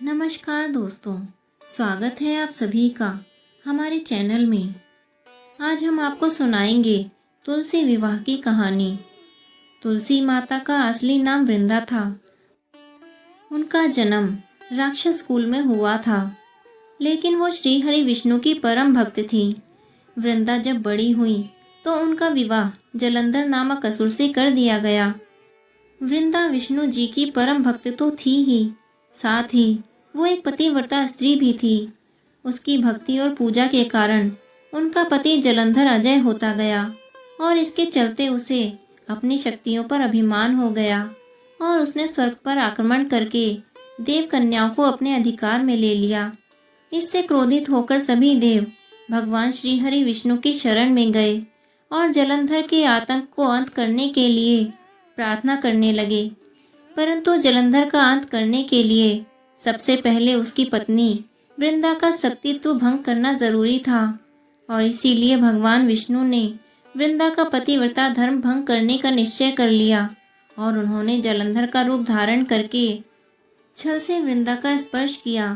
नमस्कार दोस्तों, स्वागत है आप सभी का हमारे चैनल में। आज हम आपको सुनाएंगे तुलसी विवाह की कहानी। तुलसी माता का असली नाम वृंदा था। उनका जन्म राक्षस कुल में हुआ था, लेकिन वो श्री हरि विष्णु की परम भक्त थी। वृंदा जब बड़ी हुई तो उनका विवाह जलंधर नामक असुर से कर दिया गया। वृंदा विष्णु जी की परम भक्त तो थी ही, साथ ही वो एक पतिव्रता स्त्री भी थी। उसकी भक्ति और पूजा के कारण उनका पति जलंधर अजय होता गया और इसके चलते उसे अपनी शक्तियों पर अभिमान हो गया और उसने स्वर्ग पर आक्रमण करके देव कन्याओं को अपने अधिकार में ले लिया। इससे क्रोधित होकर सभी देव भगवान श्री हरि विष्णु की शरण में गए और जलंधर के आतंक को अंत करने के लिए प्रार्थना करने लगे। परंतु जलंधर का अंत करने के लिए सबसे पहले उसकी पत्नी वृंदा का सतीत्व भंग करना जरूरी था और इसीलिए भगवान विष्णु ने वृंदा का पतिव्रता धर्म भंग करने का निश्चय कर लिया और उन्होंने जलंधर का रूप धारण करके छल से वृंदा का स्पर्श किया।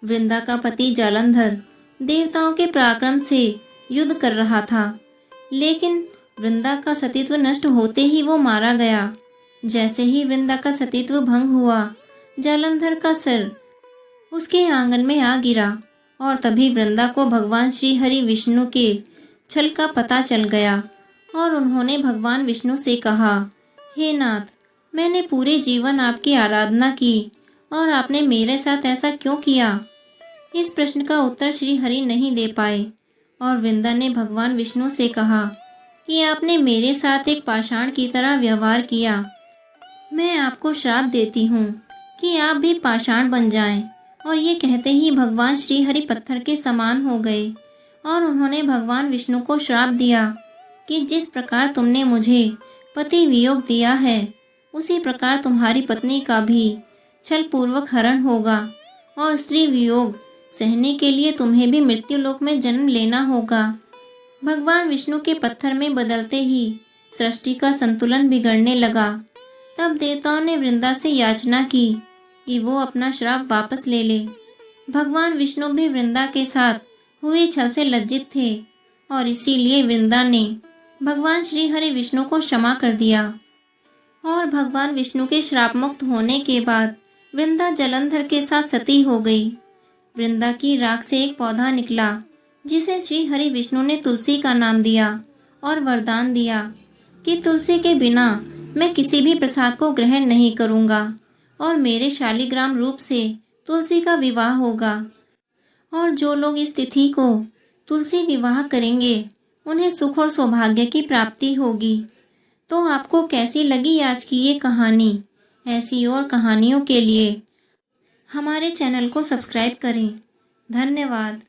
वृंदा का पति जलंधर देवताओं के पराक्रम से युद्ध कर रहा था, लेकिन वृंदा का सतीत्व नष्ट होते ही वो मारा गया। जैसे ही वृंदा का सतीत्व भंग हुआ, जालंधर का सिर उसके आंगन में आ गिरा और तभी वृंदा को भगवान श्री हरि विष्णु के छल का पता चल गया और उन्होंने भगवान विष्णु से कहा, हे नाथ, मैंने पूरे जीवन आपकी आराधना की और आपने मेरे साथ ऐसा क्यों किया? इस प्रश्न का उत्तर श्री हरि नहीं दे पाए और वृंदा ने भगवान विष्णु से कहा कि आपने मेरे साथ एक पाषाण की तरह व्यवहार किया। मैं आपको श्राप देती हूँ कि आप भी पाषाण बन जाएं। और ये कहते ही भगवान श्री हरि पत्थर के समान हो गए और उन्होंने भगवान विष्णु को श्राप दिया कि जिस प्रकार तुमने मुझे पति वियोग दिया है, उसी प्रकार तुम्हारी पत्नी का भी छल पूर्वक हरण होगा और स्त्री वियोग सहने के लिए तुम्हें भी मृत्यु लोक में जन्म लेना होगा। भगवान विष्णु के पत्थर में बदलते ही सृष्टि का संतुलन बिगड़ने लगा। तब देवताओं ने वृंदा से याचना की कि वो अपना श्राप वापस ले ले। भगवान विष्णु भी वृंदा के साथ हुए छल से लज्जित थे और इसीलिए वृंदा ने भगवान श्री हरि विष्णु को क्षमा कर दिया और भगवान विष्णु के श्राप मुक्त होने के बाद वृंदा जलंधर के साथ सती हो गई। वृंदा की राख से एक पौधा निकला जिसे श्री हरि विष्णु ने तुलसी का नाम दिया और वरदान दिया कि तुलसी के बिना मैं किसी भी प्रसाद को ग्रहण नहीं करूँगा और मेरे शालिग्राम रूप से तुलसी का विवाह होगा और जो लोग इस तिथि को तुलसी विवाह करेंगे उन्हें सुख और सौभाग्य की प्राप्ति होगी। तो आपको कैसी लगी आज की ये कहानी? ऐसी और कहानियों के लिए हमारे चैनल को सब्सक्राइब करें। धन्यवाद।